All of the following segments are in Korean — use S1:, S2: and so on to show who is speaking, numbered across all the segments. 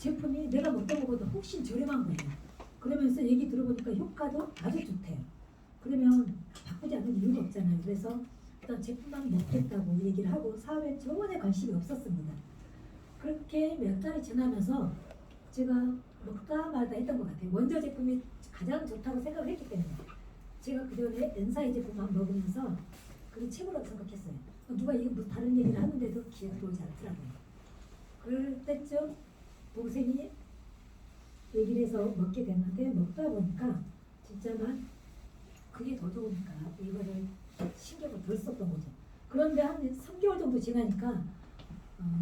S1: 제품이 내가 먹던 것보다 훨씬 저렴한 거예요. 그러면서 얘기 들어보니까 효과도 아주 좋대요. 그러면 바꾸지 않는 이유가 없잖아요. 그래서 일단 제품만 먹겠다고 얘기를 하고 사업에 전혀 관심이 없었습니다. 그렇게 몇 달이 지나면서 제가 먹다 말다 했던 것 같아요. 원조 제품이 가장 좋다고 생각을 했기 때문에 제가 그전에 엔사이 제품만 먹으면서 그게 최고라고 생각했어요. 누가 이거 뭐 다른 얘기를 하는데도 기억이 들어오지 않더라고요. 그럴 때쯤 동생이 얘기를 해서 먹게 됐는데 먹다 보니까 진짜만 그게 더 좋으니까 이거를 신경을 덜 썼던 거죠. 그런데 한 3개월 정도 지나니까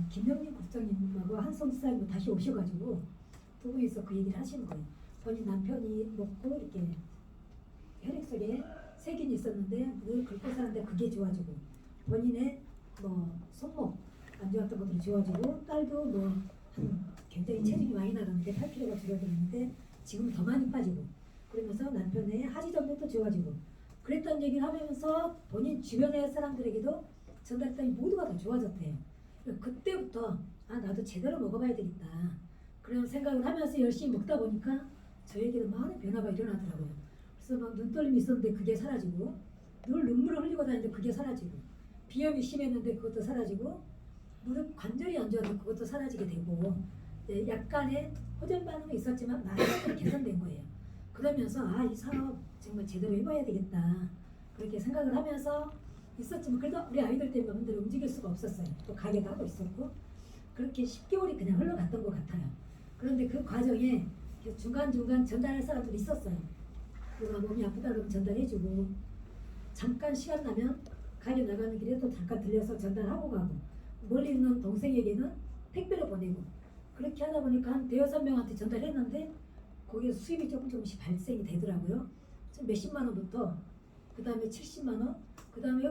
S1: 김영민 국장님하고 한성 지사님 다시 오셔가지고 두 분이서 그 얘기를 하시는 거예요. 본인 남편이 먹고 이렇게 혈액 속에 세균이 있었는데 늘 긁고 사는데 그게 좋아지고 본인의 뭐 손목 안 좋았던 것들이 좋아지고 딸도 뭐 굉장히 체중이 많이 나갔는데 8kg가 줄어들었는데 지금 더 많이 빠지고 그러면서 남편의 하지정맥도 좋아지고 그랬던 얘기를 하면서 본인 주변의 사람들에게도 전달했더니 모두가 다 좋아졌대요. 그때부터 나도 제대로 먹어봐야 되겠다 그런 생각을 하면서 열심히 먹다 보니까 저에게도 많은 변화가 일어나더라고요. 그래서 막 눈떨림이 있었는데 그게 사라지고 늘 눈물을 흘리고 다니는데 그게 사라지고 비염이 심했는데 그것도 사라지고 무릎 관절이 안 좋아서 그것도 사라지게 되고 약간의 호전 반응이 있었지만 많이 개선된 거예요. 그러면서 이 사업 정말 제대로 해봐야 되겠다 그렇게 생각을 하면서 있었지만 그래도 우리 아이들 때문에 마음대로 움직일 수가 없었어요. 또 가게도 하고 있었고 그렇게 10개월이 그냥 흘러갔던 것 같아요. 그런데 그 과정에 중간중간 전달할 사람들이 있었어요. 누가 몸이 아프다 그러면 전달해주고 잠깐 시간 나면 가게 나가는 길에 또 잠깐 들려서 전달하고 가고 멀리 있는 동생에게는 택배로 보내고 그렇게 하다 보니까 한 대여섯 명한테 전달했는데 거기에 수입이 조금씩 발생이 되더라고요. 몇십만 원부터 그 다음에 70만 원, 그 다음에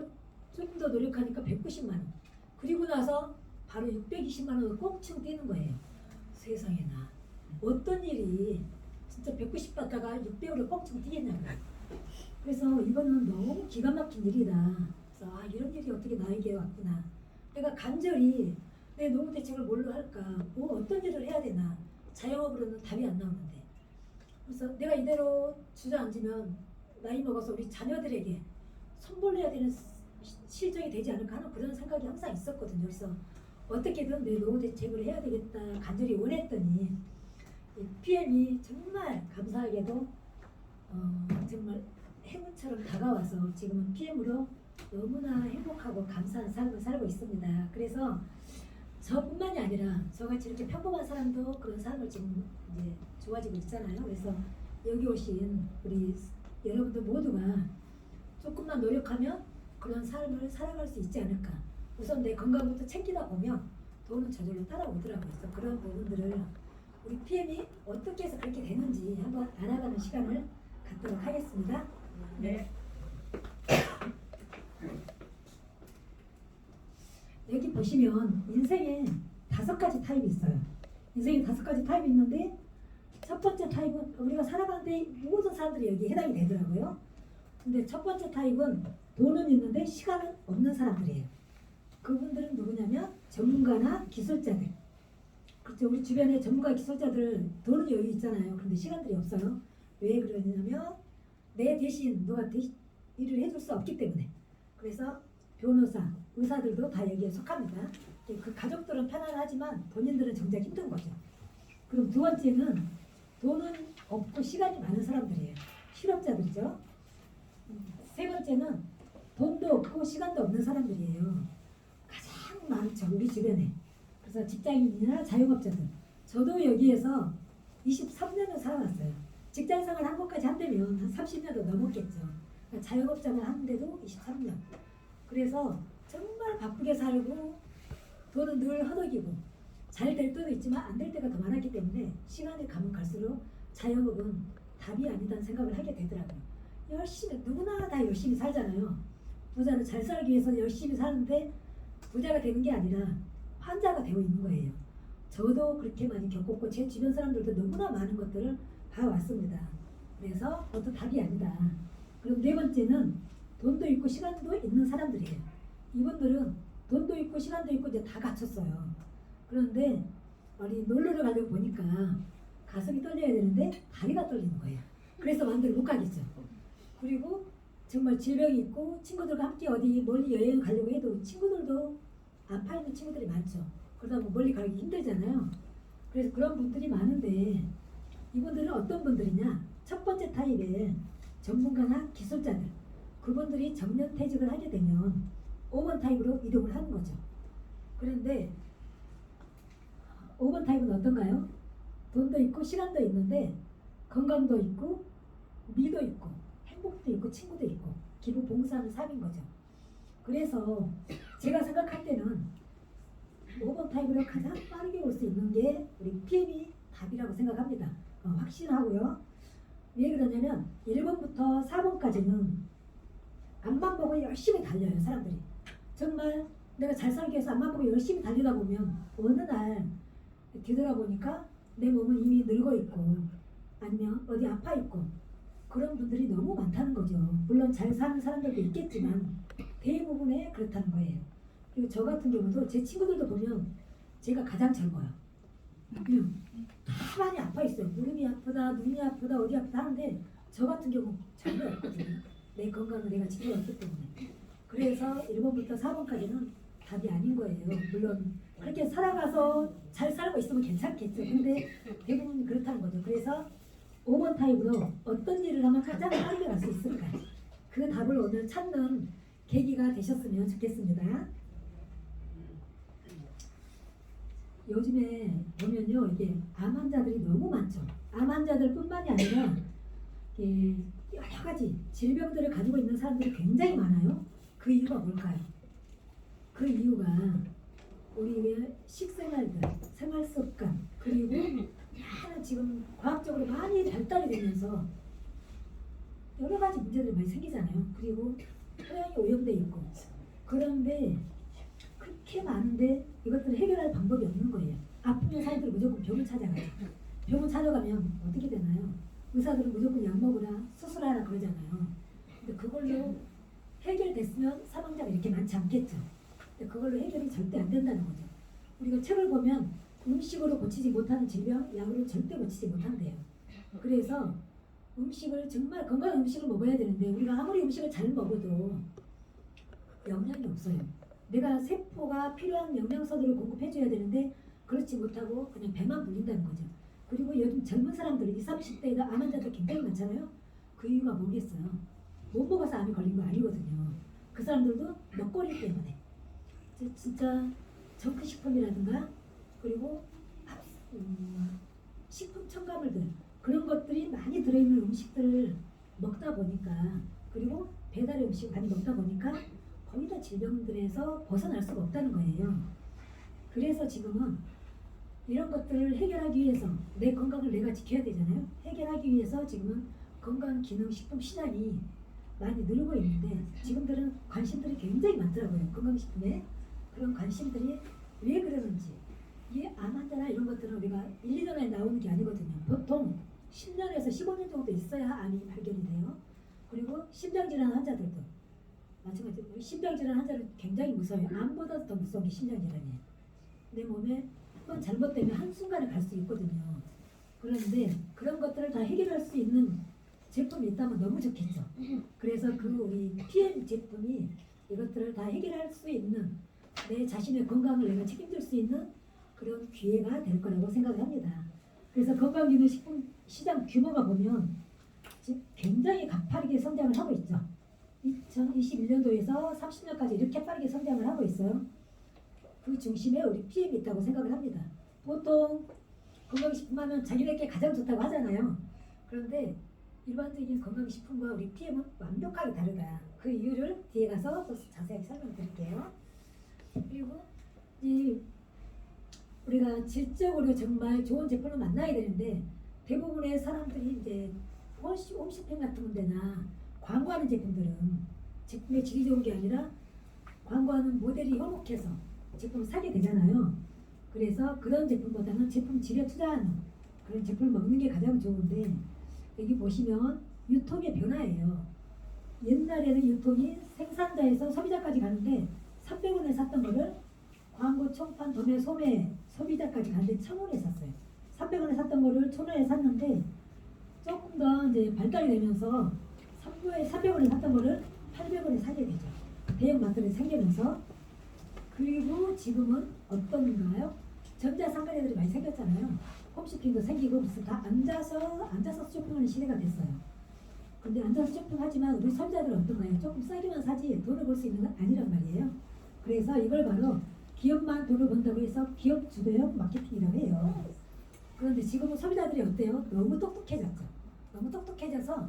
S1: 좀 더 노력하니까 190만 원 그리고 나서 바로 620만 원으로 꽁충 뛰는 거예요. 세상에나 어떤 일이 진짜 190 받다가 600으로 꽁충 뛰겠냐고요. 그래서 이거는 너무 기가 막힌 일이다. 그래서 이런 일이 어떻게 나에게 왔구나. 내가 간절히 내 노후 대책을 뭘로 할까? 뭐 어떤 일을 해야 되나? 자영업으로는 답이 안 나오는데. 그래서 내가 이대로 주저앉으면 나이 먹어서 우리 자녀들에게 선물해야 되는 실정이 되지 않을까 하는 그런 생각이 항상 있었거든요. 그래서 어떻게든 내 노후 대책을 해야 되겠다 간절히 원했더니 PM이 정말 감사하게도 정말 행운처럼 다가와서 지금은 PM으로 너무나 행복하고 감사한 삶을 살고 있습니다. 그래서 저뿐만이 아니라 저같이 이렇게 평범한 사람도 그런 삶을 지금 이제 좋아지고 있잖아요. 그래서 여기 오신 우리 여러분들 모두가 조금만 노력하면 그런 삶을 살아갈 수 있지 않을까. 우선 내 건강부터 챙기다 보면 돈은 저절로 따라오더라고요. 그래서 그런 부분들을 우리 PM이 어떻게 해서 그렇게 되는지 한번 알아가는 시간을 갖도록 하겠습니다.
S2: 네.
S1: 여기 보시면 인생에 5가지 타입이 있어요. 인생에 5가지 타입이 있는데 첫 번째 타입은 우리가 살아가는데 모든 사람들이 여기에 해당이 되더라고요. 근데 첫 번째 타입은 돈은 있는데 시간은 없는 사람들이에요. 그분들은 누구냐면 전문가나 기술자들. 그렇죠. 우리 주변에 전문가 기술자들 돈은 여유 있잖아요. 그런데 시간들이 없어요. 왜 그러냐면 내 대신 누가 일을 해줄 수 없기 때문에. 그래서 변호사, 의사들도 다 여기에 속합니다. 그 가족들은 편안하지만 본인들은 정작 힘든 거죠. 그럼 두 번째는 돈은 없고 시간이 많은 사람들이에요. 실업자들이죠. 세 번째는 돈도 없고 시간도 없는 사람들이에요. 가장 많죠. 우리 주변에. 그래서 직장인이나 자영업자들. 저도 여기에서 23년을 살아왔어요. 직장생활 한 것까지 한다면 한 30년도 넘었겠죠. 그러니까 자영업자만 하는데도 23년. 그래서 정말 바쁘게 살고 돈은 늘 허덕이고 잘 될 때도 있지만 안 될 때가 더 많았기 때문에 시간이 가면 갈수록 자영업은 답이 아니다는 생각을 하게 되더라고요. 열심히 누구나 다 열심히 살잖아요. 부자는 잘 살기 위해서 열심히 사는데 부자가 되는 게 아니라 환자가 되고 있는 거예요. 저도 그렇게 많이 겪었고 제 주변 사람들도 너무나 많은 것들을 봐왔습니다. 그래서 그것도 답이 아니다. 그리고 네 번째는 돈도 있고 시간도 있는 사람들이에요. 이분들은 돈도 있고 시간도 있고 이제 다 갖췄어요. 그런데 어디 놀러를 가려고 보니까 가슴이 떨려야 되는데 다리가 떨리는 거예요. 그래서 마음대로 못 가겠죠. 그리고 정말 질병이 있고 친구들과 함께 어디 멀리 여행 가려고 해도 친구들도 아파 있는 친구들이 많죠. 그러다 보면 멀리 가기 힘들잖아요. 그래서 그런 분들이 많은데 이분들은 어떤 분들이냐? 첫 번째 타입의 전문가나 기술자들, 그분들이 정년퇴직을 하게 되면 5번 타입으로 이동을 하는 거죠. 그런데 5번 타입은 어떤가요? 돈도 있고 시간도 있는데 건강도 있고 미도 있고 행복도 있고 친구도 있고 기부 봉사하는 삶인 거죠. 그래서 제가 생각할 때는 5번 타입으로 가장 빠르게 올 수 있는 게 우리 PM이 답이라고 생각합니다. 확신하고요. 왜 그러냐면 1번부터 4번까지는 앞만 보고 열심히 달려요. 사람들이 정말 내가 잘 살기 위해서 앞만 보고 열심히 달리다 보면 어느 날 뒤돌아보니까 내 몸은 이미 늙어 있고 아니면 어디 아파 있고 그런 분들이 너무 많다는 거죠. 물론 잘 사는 사람들도 있겠지만 대부분에 그렇다는 거예요. 그리고 저 같은 경우도 제 친구들도 보면 제가 가장 젊어요. 다 많이 아파 있어요. 무릎이 아프다, 눈이 아프다, 어디 아프다 하는데 저 같은 경우 전혀 없거든요. 내 건강을 내가 지켜왔기 때문에. 그래서 1번부터 4번까지는 답이 아닌 거예요. 물론 그렇게 살아가서 잘 살고 있으면 괜찮겠죠. 근데 대부분 그렇다는 거죠. 그래서 5번 타입으로 어떤 일을 하면 가장 빠르게 갈 수 있을까? 그 답을 오늘 찾는 계기가 되셨으면 좋겠습니다. 요즘에 보면요, 이게 암 환자들이 너무 많죠. 암 환자들뿐만이 아니라 여러 가지 질병들을 가지고 있는 사람들이 굉장히 많아요. 그 이유가 뭘까요? 그 이유가 우리의 식생활들, 생활습관, 그리고 지금 과학적으로 많이 발달이 되면서 여러 가지 문제들이 많이 생기잖아요. 그리고 토양이 오염돼 있고 그런데 그렇게 많은데 이것들을 해결할 방법이 없는 거예요. 아프면 사람들이 무조건 병을 찾아가요. 병을 찾아가면 어떻게 되나요? 의사들은 무조건 약 먹으라, 수술하라 그러잖아요. 근데 그걸로 해결됐으면 사망자가 이렇게 많지 않겠죠. 근데 그걸로 해결이 절대 안 된다는 거죠. 우리가 책을 보면 음식으로 고치지 못하는 질병, 약으로 절대 고치지 못한대요. 그래서 음식을 정말 건강한 음식을 먹어야 되는데 우리가 아무리 음식을 잘 먹어도 영양이 없어요. 내가 세포가 필요한 영양소들을 공급해줘야 되는데 그렇지 못하고 그냥 배만 불린다는 거죠. 그리고 요즘 젊은 사람들 20, 30대가 암 환자들 굉장히 많잖아요. 그 이유가 뭐겠어요? 못 먹어서 암이 걸린 거 아니거든요. 그 사람들도 먹거리 때문에 진짜 정크식품이라든가 그리고 식품 첨가물들 그런 것들이 많이 들어있는 음식들을 먹다 보니까 그리고 배달의 음식 많이 먹다 보니까 거의 다 질병들에서 벗어날 수가 없다는 거예요. 그래서 지금은 이런 것들을 해결하기 위해서 내 건강을 내가 지켜야 되잖아요. 해결하기 위해서 지금은 건강기능식품 시장이 많이 늘고 있는데 지금들은 관심들이 굉장히 많더라고요. 건강식품에. 그런 관심들이 왜 그러는지 이게 암 환자나 이런 것들은 우리가 1, 2년에 나오는 게 아니거든요. 보통 10년에서 15년 정도 있어야 암이 발견이 돼요. 그리고 심장질환 환자들도 마찬가지로 우리 심장질환 환자는 굉장히 무서워요. 암보다 더 무서운 게 심장질환이에요. 내 몸에 한번 잘못되면 한순간에 갈 수 있거든요. 그런데 그런 것들을 다 해결할 수 있는 제품이 있다면 너무 좋겠죠. 그래서 그 우리 PM 제품이 이것들을 다 해결할 수 있는 내 자신의 건강을 내가 책임질 수 있는 그런 기회가 될 거라고 생각을 합니다. 그래서 건강기능식품 시장 규모가 보면 지금 굉장히 가파르게 성장을 하고 있죠. 2021년도에서 30년까지 이렇게 빠르게 성장을 하고 있어요. 그 중심에 우리 PM이 있다고 생각을 합니다. 보통 건강식품 하면 자기네께 가장 좋다고 하잖아요. 그런데 일반적인 건강식품과 우리 PM은 완벽하게 다르다. 그 이유를 뒤에 가서 또 자세히 설명드릴게요. 그리고 우리가 질적으로 정말 좋은 제품을 만나야 되는데 대부분의 사람들이 이제 홈쇼핑 같은 데나 광고하는 제품들은 제품의 질이 좋은 게 아니라 광고하는 모델이 현혹해서 제품을 사게 되잖아요. 그래서 그런 제품보다는 제품 질에 투자하는 그런 제품을 먹는 게 가장 좋은데 여기 보시면 유통의 변화예요. 옛날에는 유통이 생산자에서 소비자까지 가는데 300원에 샀던 거를 광고, 총판, 도매, 소매 소비자까지 갔는데 1,000원에 샀어요. 300원에 샀던 거를 1,000원에 샀는데 조금 더 이제 발달이 되면서 300원에 샀던 거를 800원에 사게 되죠. 대형 마트가 생기면서. 그리고 지금은 어떤가요? 전자상가들이 많이 생겼잖아요. 홈쇼핑도 생기고 무슨 다 앉아서 쇼핑하는 시대가 됐어요. 근데 앉아서 쇼핑하지만 우리 소비자들은 어떤가요? 조금 싸게만 사지 돈을 벌 수 있는 건 아니란 말이에요. 그래서 이걸 바로 기업만 돈을 번다고 해서 기업 주도형 마케팅이라고 해요. 그런데 지금은 소비자들이 어때요? 너무 똑똑해졌죠. 너무 똑똑해져서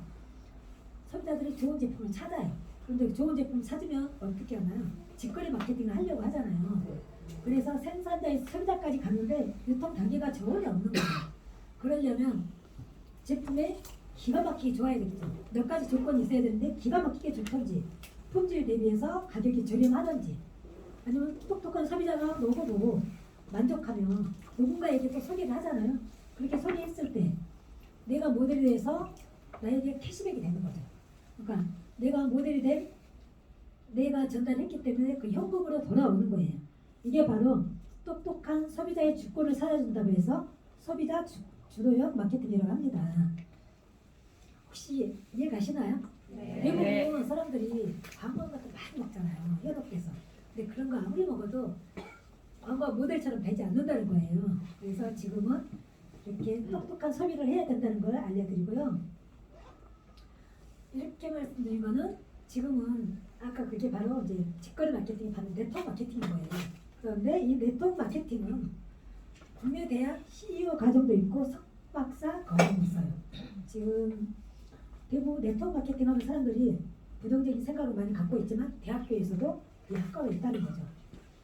S1: 소비자들이 좋은 제품을 찾아요. 그런데 좋은 제품을 찾으면 어떻게 하나요? 직거래 마케팅을 하려고 하잖아요. 그래서 생산자에서 소비자까지 갔는데 유통 단계가 전혀 없는 거예요. 그러려면 제품에 기가 막히게 좋아야 되겠죠. 몇 가지 조건이 있어야 되는데 기가 막히게 좋던지 품질 대비해서 가격이 저렴하던지 아니면 똑똑한 소비자가 먹어보고 만족하면 누군가에게 또 소개를 하잖아요. 그렇게 소개했을 때 내가 모델이 돼서 나에게 캐시백이 되는 거죠. 그러니까 내가 모델이 된 내가 전달했기 때문에 그 현금으로 돌아오는 거예요. 이게 바로 똑똑한 소비자의 주권을 찾아준다고 해서 소비자 주도형 마케팅이라고 합니다. 혹시 이해 가시나요?
S2: 네.
S1: 대부분 사람들이 광고 같은 거 많이 먹잖아요. 현업에서. 근데 그런 거 아무리 먹어도 광고가 모델처럼 되지 않는다는 거예요. 그래서 지금은 이렇게 똑똑한 소비를 해야 된다는 걸 알려드리고요. 이렇게 말씀드리면은 지금은 아까 그게 바로 이제 직거래 마케팅이 바로 네트워크 마케팅인 거예요. 그런데 이 네트워크 마케팅은 국내대학 CEO 과정도 있고 석박사 과정이 있어요. 지금 대부분 네트워크 마케팅 하는 사람들이 부정적인 생각을 많이 갖고 있지만 대학교에서도 이 학과가 있다는 거죠.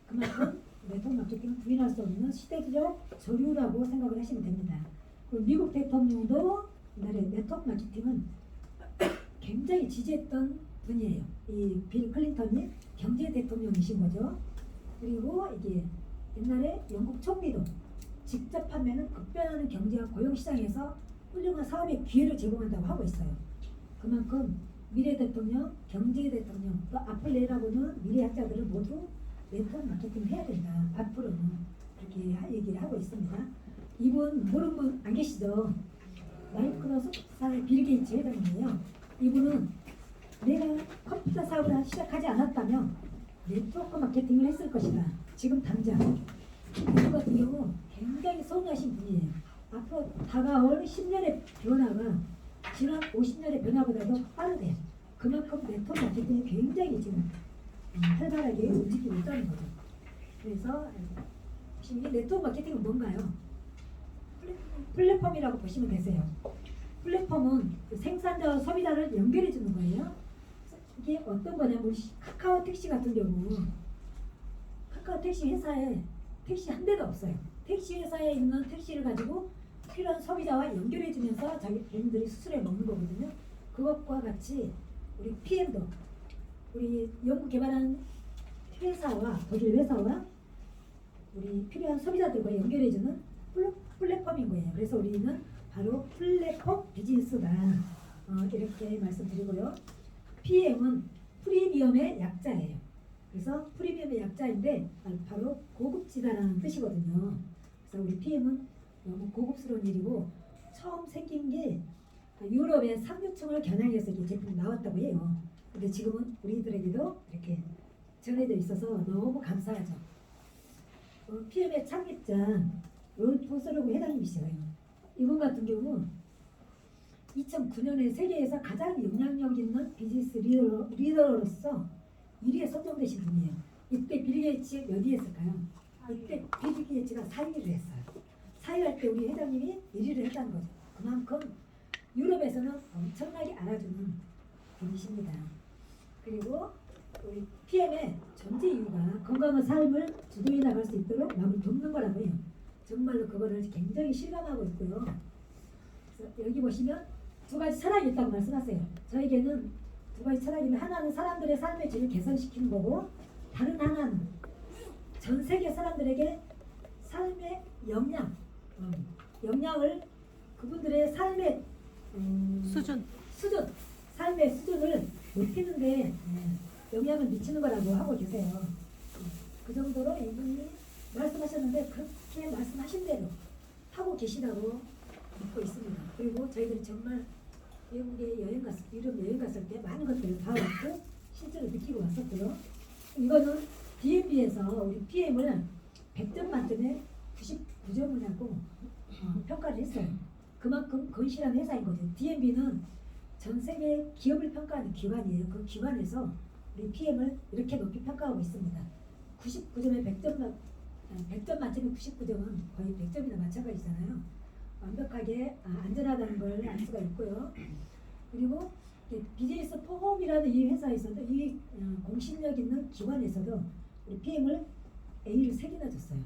S1: 그만큼 네트워크 마케팅은 부인할 수 없는 시대적 저류라고 생각을 하시면 됩니다. 그리고 미국 대통령도 옛날에 네트워크 마케팅은 굉장히 지지했던 분이에요. 이 빌 클린턴이 경제 대통령이신 거죠. 그리고 이게 옛날에 영국 총리도 직접 판매는 급변하는 경제와 고용 시장에서 훌륭한 사업의 기회를 제공한다고 하고 있어요. 그만큼 미래 대통령, 경제 대통령, 또 앞을 내다보는 미래 학자들은 모두 네트워크 마케팅을 해야 된다. 앞으로는 그렇게 얘기를 하고 있습니다. 이분 모르는 분 안 계시죠? 마이크로소프트사의 빌 게이츠 회장이에요. 이분은 내가 컴퓨터 사업을 시작하지 않았다면 네트워크 마케팅을 했을 것이다. 지금 당장. 이분 같은 경우 굉장히 성공하신 분이에요. 앞으로 다가올 10년의 변화가 지난 50년의 변화보다도 빠르대요. 그만큼 네트워크 마케팅이 굉장히 지금 활발하게 움직이고 있다는 거죠. 그래서 이 네트워크 마케팅은 뭔가요? 플랫폼이라고 보시면 되세요. 플랫폼은 생산자와 소비자를 연결해 주는 거예요. 이게 어떤 거냐면 카카오 택시 같은 경우 카카오 택시 회사에 택시 한 대도 없어요. 택시 회사에 있는 택시를 가지고 필요한 소비자와 연결해 주면서 자기 개인들이 수수료 먹는 거거든요. 그것과 같이 우리 PM도 우리 연구 개발한 회사와 독일 회사와 우리 필요한 소비자들과 연결해 주는 플랫폼인 거예요. 그래서 우리는 바로 플랫폼 비즈니스다. 이렇게 말씀드리고요. PM은 프리미엄의 약자예요. 그래서 프리미엄의 약자인데 바로 고급지다라는 뜻이거든요. 그래서 우리 PM은 너무 고급스러운 일이고 처음 생긴 게 유럽의 상류층을 겨냥해서 이 제품이 나왔다고 해요. 근데 지금은 우리들에게도 이렇게 전해져 있어서 너무 감사하죠. PM의 창립자 롤프 서르고 회장님이시어요. 이분 같은 경우 2009년에 세계에서 가장 영향력 있는 비즈니스 리더로서 1위에 선정되신 분이에요. 이때 빌 게이츠 몇 위 했을까요? 이때 빌 게이츠가 4위를 했어요. 4위 할 때 우리 회장님이 1위를 했다는 거죠. 그만큼 유럽에서는 엄청나게 알아주는 분이십니다. 그리고 우리 PM의 전제 이유가 건강한 삶을 주도해 나갈 수 있도록 남을 돕는 거라고 해요. 정말로 그거를 굉장히 실감하고 있고요. 그래서 여기 보시면 두 가지 철학이 있다고 말씀하세요. 저에게는 두 가지 철학이면 하나는 사람들의 삶의 질을 개선시키는 거고 다른 하나는 전 세계 사람들에게 삶의 영향을 그분들의 삶의 삶의 수준을 높이는데 영향을 미치는 거라고 하고 계세요. 그 정도로 이분이 말씀하셨는데 그렇게 그렇게 말씀하신 대로 하고 계시다고 믿고 있습니다. 그리고 저희들이 정말 미국에 유럽 여행 갔을 때 많은 것들을 봐왔고 실제로 느끼고 왔었고요. 이거는 DMB에서 우리 PM을 100점 만점에 99점을 하고 평가를 했어요. 그만큼 건실한 회사인 거죠. DMB는 전 세계 기업을 평가하는 기관이에요. 그 기관에서 우리 PM을 이렇게 높이 평가하고 있습니다. 99점에 100점 만점에 99점은 거의 100점이나 마찬가지잖아요. 완벽하게 안전하다는 걸 알 수가 있고요. 그리고 비즈니스 포홈이라는 이 회사에서도 이 공신력 있는 기관에서도 우리 PM을 A를 3개나 줬어요.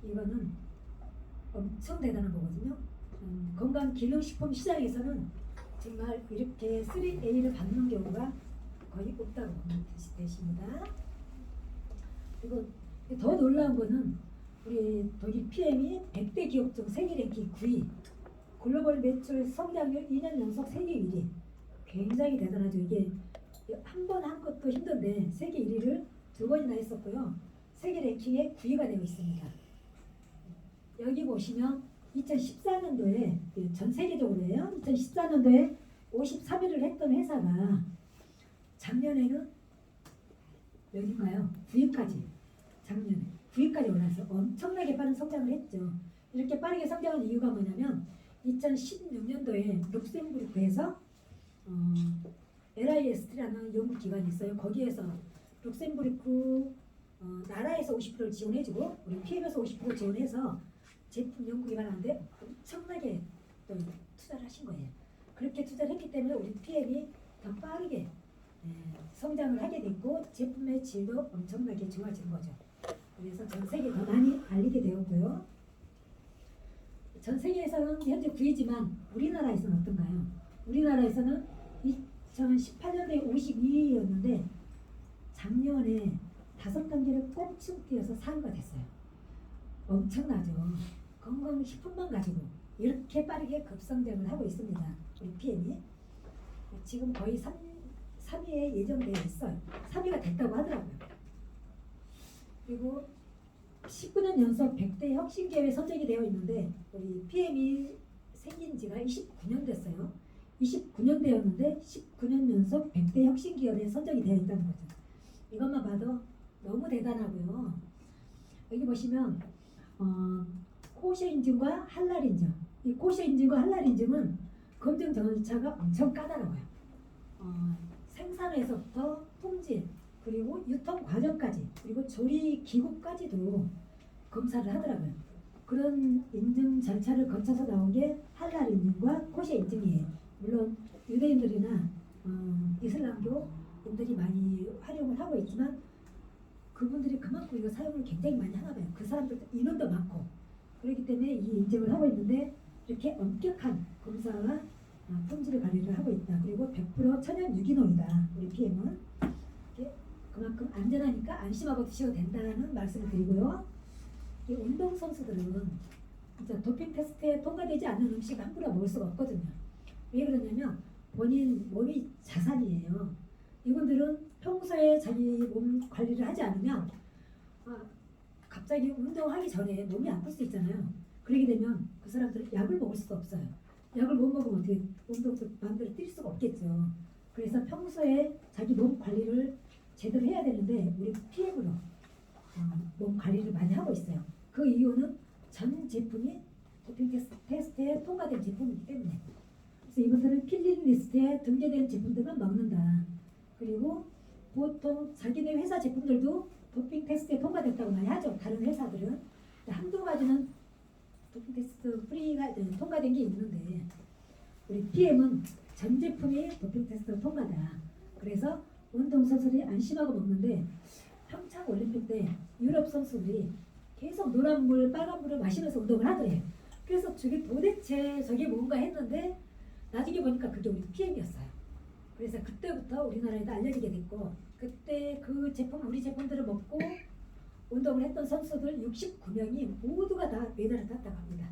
S1: 이거는 엄청 대단한 거거든요. 건강기능식품 시장에서는 정말 이렇게 3A를 받는 경우가 거의 없다고 보면 되십니다. 그리고 더 놀라운 거는 우리 독일 PM이 100대 기업 중 세계 랭킹 9위, 글로벌 매출 성장률 2년 연속 세계 1위. 굉장히 대단하죠. 이게 한 번 한 것도 힘든데 세계 1위를 2번이나 했었고요. 세계 랭킹에 9위가 되어 있습니다. 여기 보시면 2014년도에 전 세계적으로예요. 2014년도에 53위를 했던 회사가 작년에는 몇인가요? 9위까지 작년에 9위까지 올라서 엄청나게 빠른 성장을 했죠. 이렇게 빠르게 성장한 이유가 뭐냐면 2016년도에 룩셈부르크에서 LIST라는 연구기관이 있어요. 거기에서 룩셈부르크 나라에서 50%를 지원해주고 우리 PM에서 50% 지원해서 제품 연구기관 하는데 엄청나게 또 투자를 하신 거예요. 그렇게 투자를 했기 때문에 우리 PM이 더 빠르게 성장을 하게 됐고 제품의 질도 엄청나게 좋아진 거죠. 그래서 전 세계 더 많이 알리게 되었고요. 전 세계에서는 현재 9위지만 우리나라에서는 어떤가요? 우리나라에서는 2018년도에 52위였는데 작년에 5단계를 꼼충 뛰어서 4위가 됐어요. 엄청나죠. 건강식품만 가지고 이렇게 빠르게 급성장을 하고 있습니다. 우리 PM이 지금 거의 3위에 예정되어 있어요. 3위가 됐다고 하더라고요. 그리고 19년 연속 100대 혁신기업에 선정이 되어 있는데 우리 PM이 생긴 지가 29년 됐어요. 29년 되었는데 19년 연속 100대 혁신기업에 선정이 되어 있다는 거죠. 이것만 봐도 너무 대단하고요. 여기 보시면 코셰 인증과 할랄 인증. 이 코셰 인증과 할랄 인증은 검증 절차가 엄청 까다로워요. 생산에서부터 품질 그리고 유통 과정까지 그리고 조리 기구까지도 검사를 하더라고요. 그런 인증 절차를 거쳐서 나온 게 할랄 인증과 코셰 인증이에요. 물론 유대인들이나 이슬람교 분들이 많이 활용을 하고 있지만 그분들이 그만큼 이거 사용을 굉장히 많이 하나 봐요. 그 사람들도 인원도 많고 그렇기 때문에 이 인증을 하고 있는데 이렇게 엄격한 검사와 품질 관리를 하고 있다. 그리고 100% 천연 유기농이다. 우리 PM은 그만큼 안전하니까 안심하고 드셔도 된다는 말씀을 드리고요. 이 운동 선수들은 진짜 도핑 테스트에 통과되지 않는 음식 함부로 먹을 수가 없거든요. 왜 그러냐면 본인 몸이 자산이에요. 이분들은 평소에 자기 몸 관리를 하지 않으면 갑자기 운동하기 전에 몸이 아플 수 있잖아요. 그러게 되면 그 사람들 약을 먹을 수가 없어요. 약을 못 먹으면 어떻게 운동도 마음대로 뛸 수가 없겠죠. 그래서 평소에 자기 몸 관리를 제대로 해야 되는데 우리 PM으로 몸 관리를 많이 하고 있어요. 그 이유는 전 제품이 도핑 테스트에 통과된 제품이기 때문에. 그래서 이분들은 필링 리스트에 등재된 제품들만 먹는다. 그리고 보통 자기네 회사 제품들도 도핑 테스트에 통과됐다고 많이 하죠. 다른 회사들은 한두 가지는 도핑 테스트 프리가 통과된 게 있는데 우리 PM은 전 제품이 도핑 테스트 통과다. 그래서 운동 선수들이 안심하고 먹는데 평창 올림픽 때 유럽 선수들이 계속 노란 물, 빨간 물을 마시면서 운동을 하더래요. 그래서 저게 도대체 저게 뭔가 했는데 나중에 보니까 그게 우리 PM이었어요. 그래서 그때부터 우리나라에도 알려지게 됐고 그때 그 제품 우리 제품들을 먹고 운동을 했던 선수들 69명이 모두가 다 메달을 땄다고 합니다.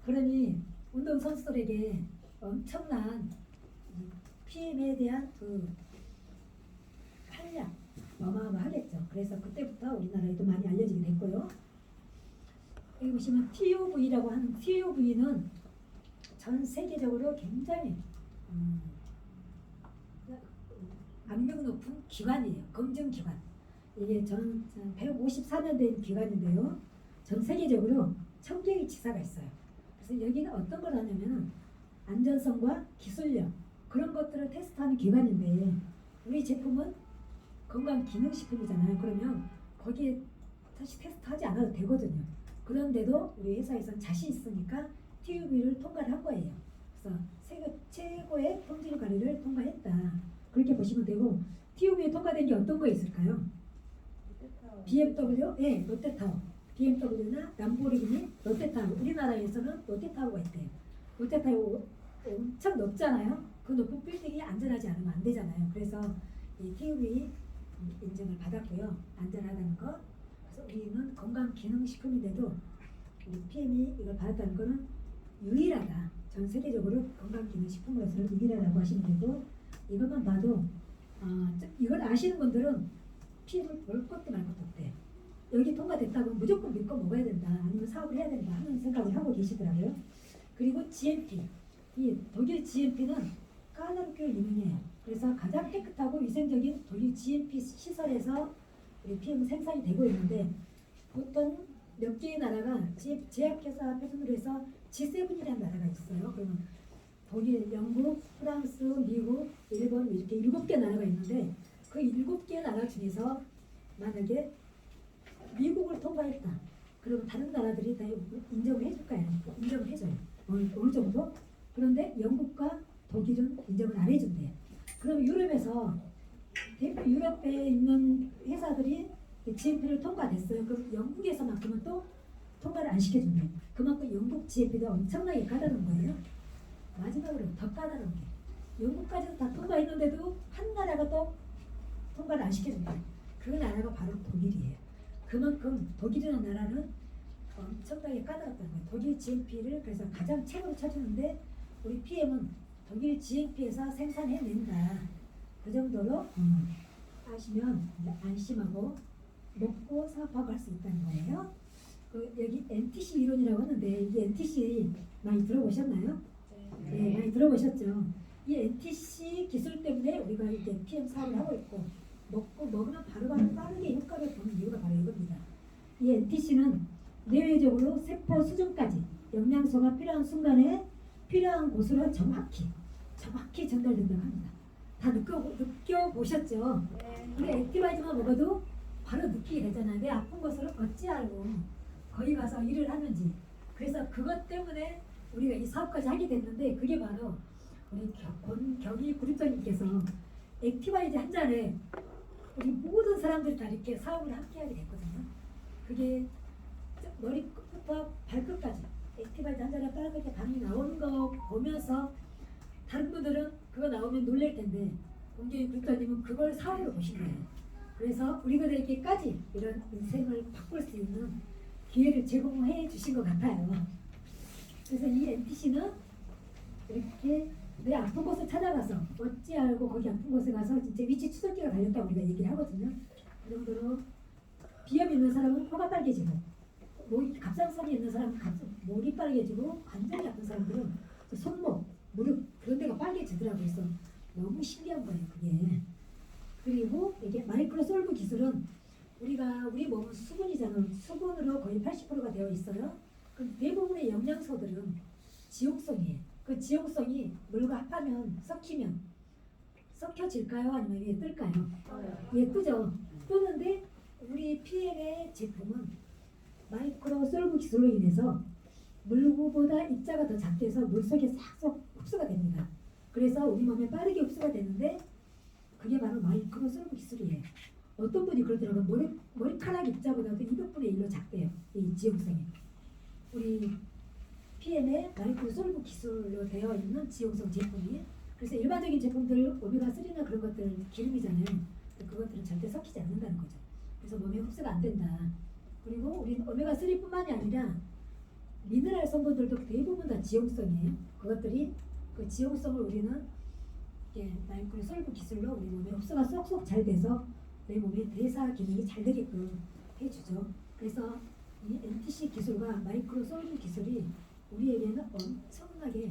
S1: 그러니 운동 선수들에게 엄청난 PM에 대한 그 활약 어마어마하겠죠. 그래서 그때부터 우리나라에도 많이 알려지게 됐고요. 여기 보시면 TUV라고 하는 TUV는 전 세계적으로 굉장히 악명 높은 기관이에요. 검증 기관. 이게 전 154년 된 기관인데요. 전 세계적으로 1000개의 지사가 있어요. 그래서 여기는 어떤 걸 하냐면 안전성과 기술력 그런 것들을 테스트하는 기관인데 우리 제품은 건강기능식품이잖아요. 그러면 거기에 사실 테스트하지 않아도 되거든요. 그런데도 우리 회사에서는 자신 있으니까 TUV를 통과를 한 거예요. 그래서 세계 최고의 품질 관리를 통과했다. 그렇게 보시면 되고 TUV에 통과된 게 어떤 거 있을까요? BMW, 네, 롯데타워. BMW나 람보르기니, 롯데타워. 우리나라에서는 롯데타워가 있대요. 롯데타워 엄청 높잖아요. 그 높은 빌딩이 안전하지 않으면 안 되잖아요. 그래서 이 TUV 인증을 받았고요. 안전하다는 거. 그래서 우리는 건강기능식품인데도 우리 PM이 이걸 받았다는 거는 유일하다. 전 세계적으로 건강기능식품으로서는 유일하다고 하시면 되고 이것만 봐도 이걸 아시는 분들은 PM을 볼 것도 말 것도 없대요. 여기 통과됐다고 무조건 믿고 먹어야 된다. 아니면 사업을 해야 된다 하는 생각을 하고 계시더라고요. 그리고 GMP. 이 독일 GMP는 까다롭게 유명해요. 그래서 가장 깨끗하고 위생적인 독일 GMP 시설에서 우리 PM 생산이 되고 있는데 보통 몇 개의 나라가 제약회사 표준으로 해서 G7이라는 나라가 있어요. 그러면 독일, 영국, 프랑스, 미국, 일본 이렇게 7개 나라가 있는데 그 7개 나라 중에서 만약에 미국을 통과했다. 그러면 다른 나라들이 다 인정을 해줄까요? 인정을 해줘요. 어느 정도? 그런데 영국과 독일은 인정을 안 해준대요. 그럼 유럽에서 유럽에 있는 회사들이 GMP를 통과됐어요. 그럼 영국에서만큼은 또 통과를 안 시켜준대요. 그만큼 영국 GMP도 엄청나게 까다로운 거예요. 마지막으로 더 까다로운 게 영국까지도 다 통과했는데도 한 나라가 또 통과를 안 시켜준대요. 그 나라가 바로 독일이에요. 그만큼 독일이라는 나라는 엄청나게 까다롭다는 거예요. 독일 GMP를 그래서 가장 최고로 쳐주는데 우리 PM은 독일 GMP에서 생산해낸다. 그 정도로 하시면 안심하고 먹고 사업하고 할 수 있다는 거예요. 여기 NTC 이론이라고 하는데 이게 NTC 많이 들어보셨나요? 네, 많이 들어보셨죠. 이 NTC 기술 때문에 우리가 이제 PM 사업을 하고 있고 먹으면 바로바로 빠르게 효과를 보는 이유가 바로 이겁니다. 이 NTC는 내외적으로 세포 수준까지 영양소가 필요한 순간에 필요한 곳으로 정확히 전달된다고 합니다. 다 느껴보셨죠? 우리 액티바이즈만 먹어도 바로 느끼게 되잖아요. 내 아픈 것을 어찌 알고 거기 가서 일을 하는지. 그래서 그것 때문에 우리가 이 사업까지 하게 됐는데 그게 바로 우리 권경희 구립장님께서 액티바이즈 한 잔에 우리 모든 사람들이 다 이렇게 사업을 함께 하게 됐거든요. 그게 머리끝부터 발끝까지 액티바이즈 한 잔에 빨갛게 당이 나오는 거 보면서 다른 분들은 그거 나오면 놀랄 텐데 권경희 구립장님은 그걸 사업으로 보신 거예요. 그래서 우리들에게까지 이런 인생을 바꿀 수 있는 기회를 제공해 주신 것 같아요. 그래서 이 NTC는 이렇게 내 아픈 곳을 찾아가서 어찌 알고 거기 아픈 곳에 가서 진짜 위치 추적기가 달렸다고 우리가 얘기를 하거든요. 그 정도로 비염 있는 사람은 코가 빨개지고 갑상선이 있는 사람은 목이 빨개지고 관절이 아픈 사람들은 손목, 무릎 그런 데가 빨개지더라고요. 그래서 너무 신기한 거예요. 그게. 그리고 이게 마이크로솔브 기술은 우리 몸은 수분이잖아요. 수분으로 거의 80%가 되어 있어요. 그 대부분의 영양소들은 지용성이에요. 그 지용성이 물과 합하면 섞여질까요? 아니면 위에 뜰까요? 위에 뜨죠. 뜨는데 우리 PM의 제품은 마이크로솔브 기술로 인해서 물보다 입자가 더 작게 해서 물속에 싹 흡수가 됩니다. 그래서 우리 몸에 빠르게 흡수가 되는데 그게 바로 마이크로솔브 기술이에요. 어떤 분이 그러더라고요. 머리카락 입자보다도 200분의 1로 작대요. 이 지용성이. 우리 PM의 마이크로솔브 기술로 되어 있는 지용성 제품이. 그래서 일반적인 제품들 오메가3나 그런 것들 기름이잖아요. 그것들은 절대 섞이지 않는다는 거죠. 그래서 몸에 흡수가 안 된다. 그리고 우리는 오메가3뿐만이 아니라 미네랄 성분들도 대부분 다 지용성이에요. 그것들이 그 지용성을 우리는 마이크로솔브 기술로 우리 몸에 흡수가 쏙쏙 잘 돼서 내 몸의 대사 기능이 잘 되게끔 해주죠. 그래서 이 MTC 기술과 마이크로솔루션 기술이 우리에게는 엄청나게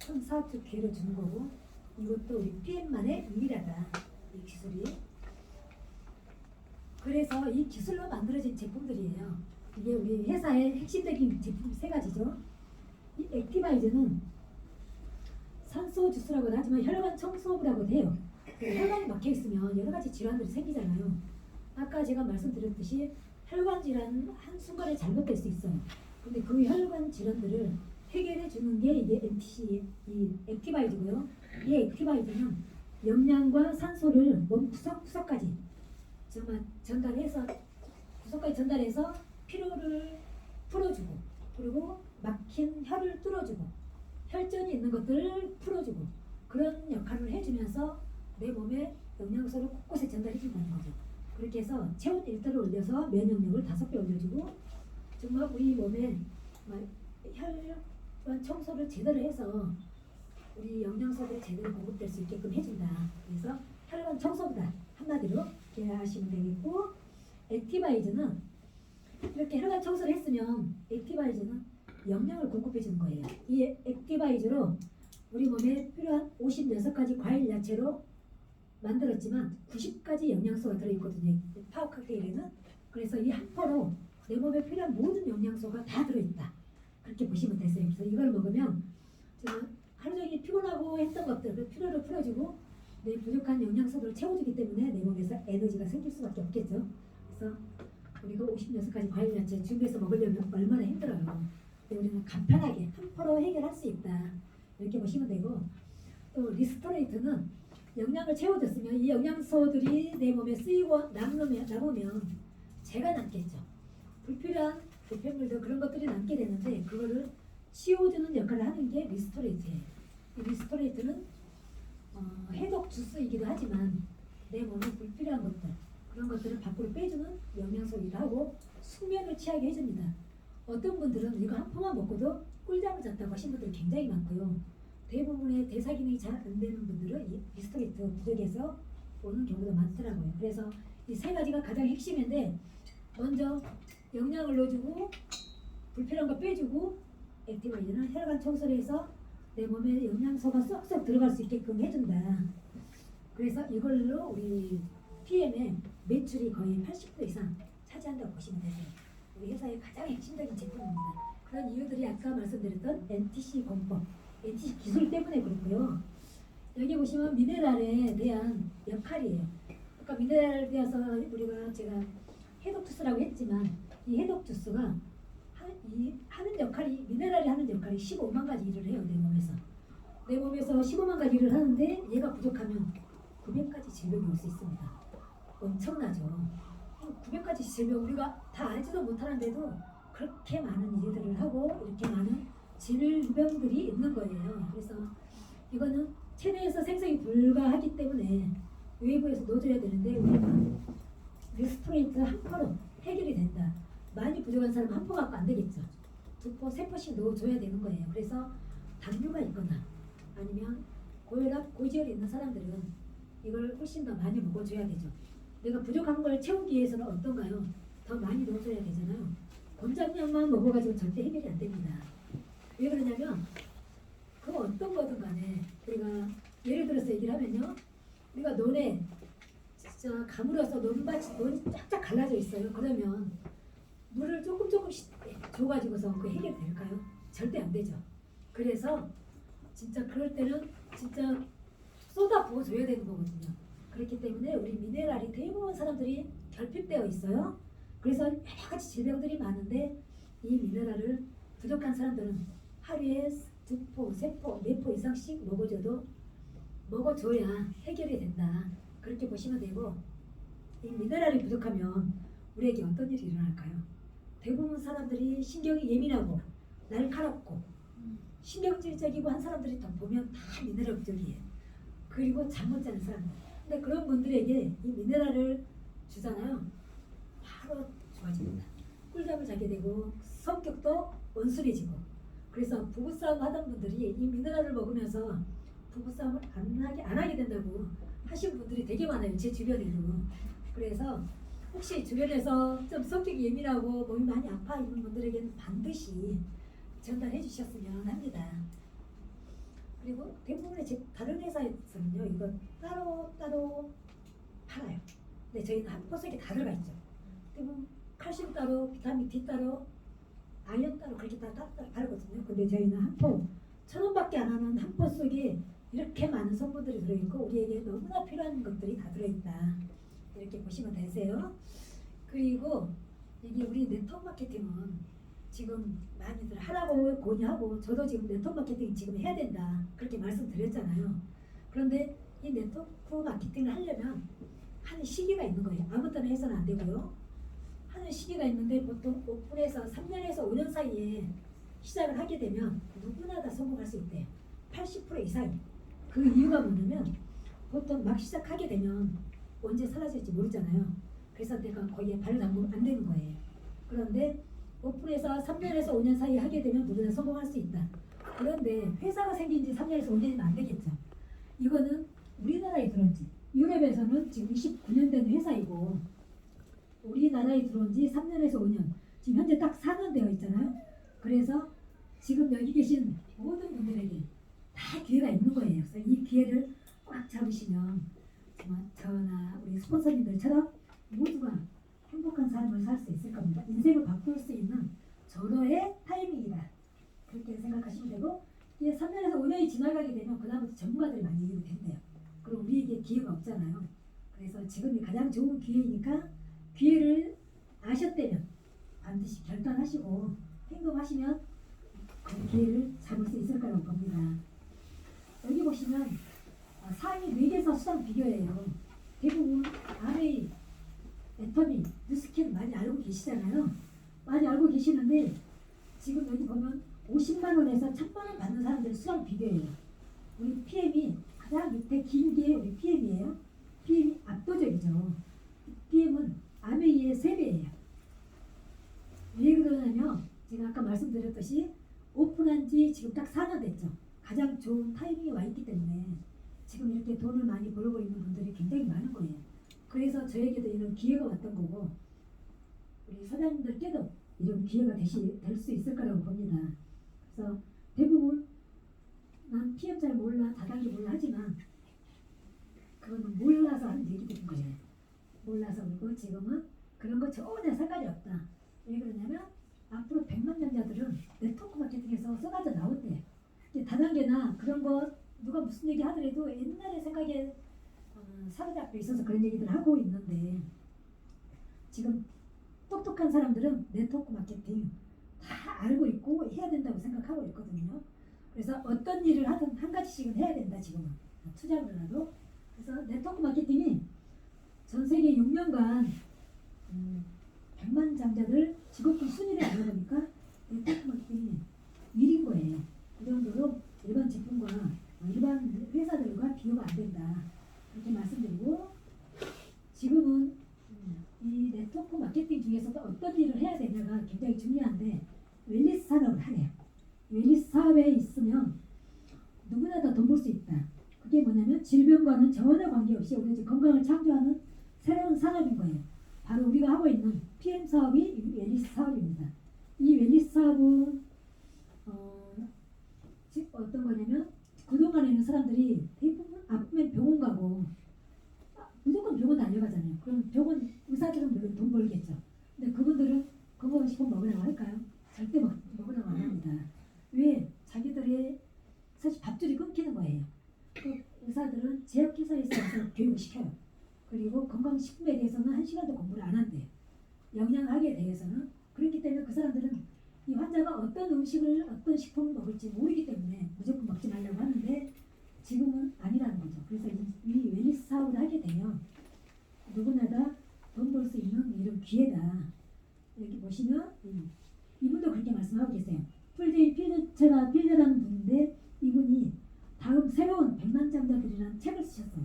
S1: 큰 사업적 기회를 주는 거고, 이것도 우리 PM만의 유일하다, 이 기술이. 그래서 이 기술로 만들어진 제품들이에요. 이게 우리 회사의 핵심적인 제품 세 가지죠. 이 액티바이저는 산소 주스라고도 하지만 혈관 청소부라고도 해요. 혈관이 막혀 있으면 여러 가지 질환들이 생기잖아요. 아까 제가 말씀드렸듯이 혈관 질환은 한순간에 잘못될 수 있어요. 근데 그 혈관 질환들을 해결해 주는 게 이게 MTC, 이 액티바이저고요. 이 액티바이저는 영양과 산소를 몸 구석구석까지 정말 전달해서, 구석까지 전달해서 피로를 풀어주고, 그리고 막힌 혈을 뚫어주고, 혈전이 있는 것들을 풀어주고, 그런 역할을 해주면서 내 몸에 영양소를 곳곳에 전달해준다는 거죠. 그렇게 해서 체온 1도를 올려서 면역력을 5배 올려주고, 정말 우리 몸에 혈관 청소를 제대로 해서 우리 영양소들이 제대로 공급될 수 있게끔 해준다. 그래서 혈관 청소부다, 한마디로 이해하시면 되겠고, 액티바이저는 이렇게 혈관 청소를 했으면 액티바이저는 영양을 공급해 주는 거예요. 이 액티바이저로 우리 몸에 필요한 56가지 과일 야채로 만들었지만 90가지 영양소가 들어있거든요. 파워 칵테일에는. 그래서 이 한 포로 내 몸에 필요한 모든 영양소가 다 들어있다, 그렇게 보시면 되세요. 그래서 이걸 먹으면 하루 종일 피곤하고 했던 것들, 그 피로를 풀어주고 내 부족한 영양소들을 채워주기 때문에 내 몸에서 에너지가 생길 수밖에 없겠죠. 그래서 우리가 56가지 과일 야채 준비해서 먹으려면 얼마나 힘들어요. 근데 우리는 간편하게 한 포로 해결할 수 있다, 이렇게 보시면 되고, 또 리스토레이트는 영양을 채워줬으면 이 영양소들이 내 몸에 쓰이고 남으면 재가 남겠죠. 불필요한 불편물도 그런 것들이 남게 되는데 그거를 치워주는 역할을 하는 게 리스토레이트예요. 이 리스토레이트는 해독 주스이기도 하지만 내 몸에 불필요한 것들, 그런 것들을 밖으로 빼주는 영양소이기도 하고 숙면을 취하게 해줍니다. 어떤 분들은 이거 한 포만 먹고도 꿀잠을 잤다고 하신 분들이 굉장히 많고요. 대부분의 대사 기능이 잘 안 되는 분들은 이 리스토레이트 부족해서 오는 경우가 많더라고요. 그래서 이 세 가지가 가장 핵심인데, 먼저 영양을 넣어주고 불필요한 거 빼주고, 액티바이저는 혈관 청소를 해서 내 몸에 영양소가 쏙쏙 들어갈 수 있게끔 해준다. 그래서 이걸로 우리 PM의 매출이 거의 80% 이상 차지한다고 보시면 되세요. 우리 회사의 가장 핵심적인 제품입니다. 그런 이유들이 아까 말씀드렸던 NTC 공법, NTC 기술 때문에 그렇고요. 여기 보시면 미네랄에 대한 역할이에요. 아까 미네랄에 대해서 제가 해독 주스라고 했지만 이 해독 주스가 하는 역할이, 미네랄이 하는 역할이 15만 가지 일을 해요. 내 몸에서 15만 가지 일을 하는데 얘가 부족하면 900가지 질병이 올 수 있습니다. 엄청나죠. 900가지 질병 우리가 다 알지도 못하는데도 그렇게 많은 일들을 하고 이렇게 많은 질병들이 있는 거예요. 그래서 이거는 체내에서 생성이 불가하기 때문에 외부에서 넣어줘야 되는데 우리는 리스토레이트 한 포로 해결이 된다. 많이 부족한 사람은 한 포 갖고 안 되겠죠. 2포, 3포씩 넣어줘야 되는 거예요. 그래서 당뇨가 있거나 아니면 고혈압, 고지혈이 있는 사람들은 이걸 훨씬 더 많이 먹어줘야 되죠. 내가 부족한 걸 채우기 위해서는 어떤가요? 더 많이 넣어줘야 되잖아요. 권장량만 먹어가지고 절대 해결이 안 됩니다. 왜 그러냐면 그 어떤 거든 간에 우리가 예를 들어서 얘기를 하면요, 우리가 논에 진짜 가물어서 논이 쫙쫙 갈라져 있어요. 그러면 물을 조금씩 줘가지고서 그 해결될까요? 절대 안 되죠. 그래서 진짜 그럴 때는 진짜 쏟아부어 줘야 되는 거거든요. 그렇기 때문에 우리 미네랄이 대부분 사람들이 결핍되어 있어요. 그래서 여러 가지 질병들이 많은데 이 미네랄을 부족한 사람들은 하루에 2포, 3포, 4포 이상씩 먹어줘야 해결이 된다. 그렇게 보시면 되고, 이 미네랄이 부족하면 우리에게 어떤 일이 일어날까요? 대부분 사람들이 신경이 예민하고 날카롭고 신경질적이고 한 사람들이 더 보면 다 미네랄 부족이에요. 그리고 잠 못 자는 사람들. 근데 그런 분들에게 이 미네랄을 주잖아요. 바로 좋아집니다. 꿀잠을 자게 되고 성격도 온순해지고. 그래서 부부싸움 하던 분들이 이 미네랄을 먹으면서 부부싸움을 안 하게 된다고 하신 분들이 되게 많아요. 제 주변에도. 그래서 혹시 주변에서 좀 성격이 예민하고 몸이 많이 아파 있는 분들에게는 반드시 전달해 주셨으면 합니다. 그리고 대부분의 다른 회사에서는요, 이거 따로 팔아요. 근데 저희는 한 포석에 다 들어가 있죠. 대부분 칼슘 따로, 비타민 D 따로, 아연 따로 그렇게 따로 팔거든요. 근데 저희는 한 포, 1,000원밖에 안 하는 한 포 속에 이렇게 많은 성분들이 들어있고 우리에게 너무나 필요한 것들이 다 들어있다. 이렇게 보시면 되세요. 그리고 이게 우리 네트워크 마케팅은 지금 많이들 하라고 권유하고 저도 지금 네트워크 마케팅 지금 해야 된다 그렇게 말씀드렸잖아요. 그런데 이 네트워크 마케팅을 하려면 하는 시기가 있는 거예요. 아무 때나 해서는 안 되고요. 하는 시기가 있는데 보통 오픈해서 3년에서 5년 사이에 시작을 하게 되면 누구나 다 성공할 수 있대요. 80% 이상. 그 이유가 뭐냐면 보통 막 시작하게 되면 언제 사라질지 모르잖아요. 그래서 내가 거기에 발을 담그면 안 되는 거예요. 그런데 오픈해서 3년에서 5년 사이에 하게 되면 누구나 성공할 수 있다. 그런데 회사가 생긴 지 3년에서 5년이면 안 되겠죠. 이거는 우리나라에 들어온 지 유럽에서는 지금 29년 된 회사이고 우리나라에 들어온 지 3년에서 5년 지금 현재 딱 4년 되어 있잖아요. 그래서 지금 여기 계신 모든 분들에게 다 기회가 있는 거예요. 그래서 이 기회를 꽉 잡으시면 정말 저나 우리 스폰서님들처럼 모두가 행복한 삶을 살 수 있을 겁니다. 인생을 바꿀 수 있는 절호의 타이밍이다. 그렇게 생각하시면 되고 이제 3년에서 5년이 지나가게 되면 그 다음부터 전문가들이 많이 일이 된대요. 그리고 우리에게 기회가 없잖아요. 그래서 지금이 가장 좋은 기회이니까 기회를 아셨다면 반드시 결단하시고 행동하시면 그 기회를 잡을 수 있을 거라고 봅니다. 여기 보시면 상위 4개에서 수상 비교예요. 대부분 RA, 애터미, 뉴스캔 많이 알고 계시잖아요. 많이 알고 계시는데 지금 여기 보면 50만 원에서 1,000만 원 받는 사람들 수상 비교예요. 우리 PM이 가장 밑에 긴 게 우리 PM이에요. PM이 압도적이죠. PM은 아메이의 3배예요. 왜 그러냐면 제가 아까 말씀드렸듯이 오픈한 지 지금 딱 4년 됐죠. 가장 좋은 타이밍이 와 있기 때문에 지금 이렇게 돈을 많이 벌고 있는 분들이 굉장히 많은 거예요. 그래서 저에게도 이런 기회가 왔던 거고 우리 사장님들께도 이런 기회가 될 수 있을 거라고 봅니다. 그래서 대부분 난 PM 잘 몰라, 다단계 몰라 하지만 그거는 몰라서 하는 얘기들인 거예요. 몰라서 그러고 지금은 그런 거 전혀 상관이 없다. 왜 그러냐면 앞으로 100만 명자들은 네트워크 마케팅에서 쏟아져 나온대요. 다단계나 그런 거 누가 무슨 얘기 하더라도 옛날에 생각에 사로잡혀 있어서 그런 얘기들 하고 있는데 지금 똑똑한 사람들은 네트워크 마케팅 다 알고 있고 해야 된다고 생각하고 있거든요. 그래서 어떤 일을 하든 한 가지씩은 해야 된다 지금은 투자를 하도. 그래서 네트워크 마케팅이 전 세계 6년간 100만 장자들 직업군 순위를 알아보니까 네트워크 마케팅이 1인 거예요. 그 정도로 일반 제품과 일반 회사들과 비교가 안 된다. 그렇게 말씀드리고 지금은 이 네트워크 마케팅 중에서도 어떤 일을 해야 되냐가 굉장히 중요한데 웰니스 산업을 하네요. 웰니스 사업에 있으면 누구나 다 돈 벌 수 있다. 그게 뭐냐면 질병과는 전혀 관계없이 우리 건강을 창조하는 새로운 산업인 거예요. 바로 우리가 하고 있는 PM 사업이 웰니스 사업입니다. 이 웰니스 사업은 어떤 거냐면 그동안에는 사람들이 대부분 아프면 병원 가고 무조건 병원 달려가잖아요. 그럼 병원 의사들은 물론 돈 벌겠죠. 근데 그분들은 건강식품 먹으라고 할까요? 절대 먹으라고 안 합니다. 왜? 자기들의 사실 밥줄이 끊기는 거예요. 그 의사들은 제약회사에서 와서 교육을 시켜요. 그리고 건강식품에 대해서는 1시간도 공부를 안 한대요. 영양학에 대해서는. 그렇기 때문에 그 사람들은 이 환자가 어떤 음식을 어떤 식품을 먹을지 모르기 때문에 무조건 먹지 말라고 하는데 지금은 아니라는 거죠. 그래서 이 웰니스 사업을 하게 되면 누구나 다 돈 벌 수 있는 이런 기회다. 여기 보시면 이분도 그렇게 말씀하고 계세요. 풀데이 필드라는 분인데 이분이 다음 새로운 100만 장자들이라는 책을 쓰셨어요.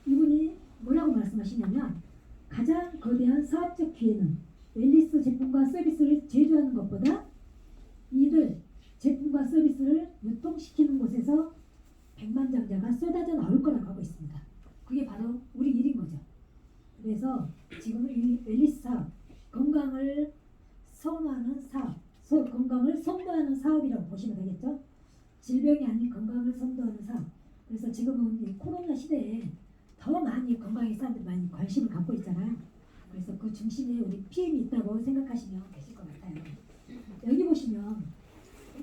S1: 이분이 뭐라고 말씀하시냐면 가장 거대한 사업적 기회는 웰니스 제품과 서비스를 제조하는 것보다 이들 제품과 서비스를 유통시키는 곳에서 100만 장자가 쏟아져 나올 거라고 하고 있습니다. 그게 바로 우리 일인 거죠. 그래서 지금 이 웰리스 사업, 건강을 선호하는 사업, 건강을 선도하는 사업이라고 보시면 되겠죠. 질병이 아닌 건강을 선도하는 사업. 그래서 지금은 이 코로나 시대에 더 많이 건강에 사람들이 많이 관심을 갖고 있잖아요. 그래서 그 중심에 우리 PM이 있다고 생각하시면 되실 것 같아요. 여기 보시면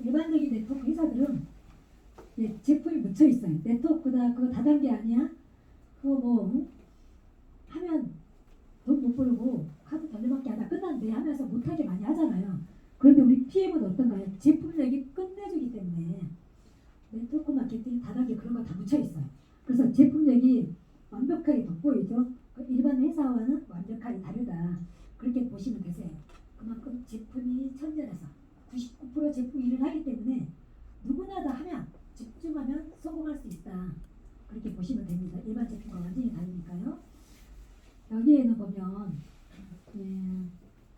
S1: 일반적인 네트워크 회사들은 제품이 묻혀 있어요. 네트워크다, 그거 다단계 아니야? 그거 뭐 하면 돈 못 벌고 카드 돌려받기 하다 끝난대 하면서 못하게 많이 하잖아요. 그런데 우리 PM은 어떤가요? 제품력이 끝내주기 때문에 네트워크 마케팅 다단계 그런 거 다 묻혀 있어요. 그래서 제품력이 완벽하게 돋보이죠. 일반 회사와는 완벽하게 다르다. 그렇게 보시면 되세요. 그만큼 제품이 천전해서 99% 제품 일을 하기 때문에 누구나 다 하면 집중하면 성공할 수 있다. 그렇게 보시면 됩니다. 일반 제품과 완전히 다르니까요. 여기에는 보면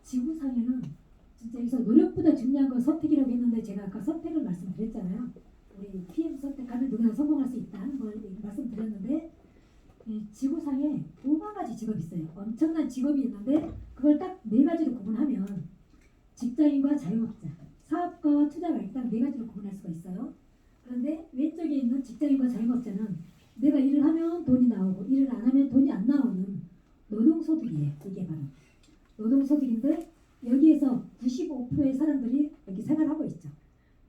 S1: 지구상에는 진짜 여기서 노력보다 중요한 건 선택이라고 했는데 제가 아까 선택을 말씀드렸잖아요. 우리 PM 선택하면 누구나 성공할 수 있다 하는 걸 말씀드렸는데 지구상에 5만 가지 직업이 있어요. 엄청난 직업이 있는데 그걸 딱 4가지로 구분하면 직장인과 자영업자, 사업가와 투자가 일단 4가지로 구분할 수가 있어요. 그런데 왼쪽에 있는 직장인과 자영업자는 내가 일을 하면 돈이 나오고 일을 안 하면 돈이 안 나오는 노동소득이에요. 이게 바로 노동소득인데 여기에서 95%의 사람들이 여기 생활하고 있죠.